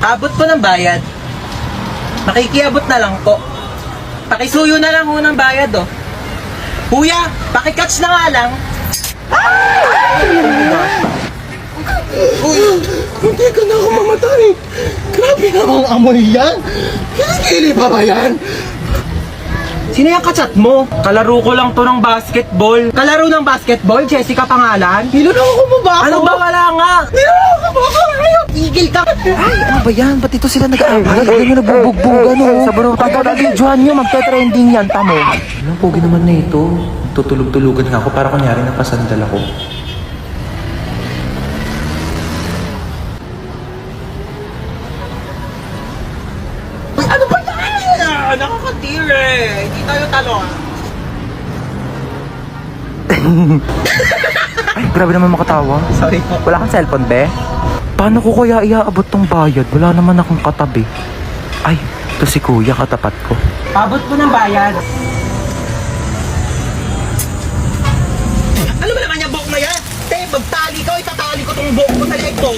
Abot po ng bayad. Makikiabot na lang po. Pakisuyo na lang ho ng bayad, oh. Kuya, pakikatch na nga lang. Uy, hindi ka na ako mamatay. Grabe namang amoy yan. Kilikili pa ba yan? Sino yung kachat mo? Kalaro ko lang to ng basketball. Kalaro ng basketball? Jessica pangalan? Niloloko mo ba ako? Ano ba? Wala nga. Niloloko mo ako? Ayaw, tigil ka. Ay, ano ba yan? Ba't ito sila nag-aaway? Ano na nagbubugbugan, no? Sa baro, videohan nyo, magte-trending yan, tamo. Anong pogi naman na ito? Tutulog-tulugan nga ako para kunyari napasandal ako. Uy, ano ba yan? Nakakatire. Hindi tayo talo, ah. Ay, grabe naman makatawa. Sorry po. Wala kang cellphone, be? Paano ko kaya iaabot tong bayad? Wala naman akong katabi. Ay, ito si kuya, katapat ko. Abot po ng bayad. Ano ba naman yung buhok na yan? Te, magtali ka o itatali ko tong buhok ko sa leg ko.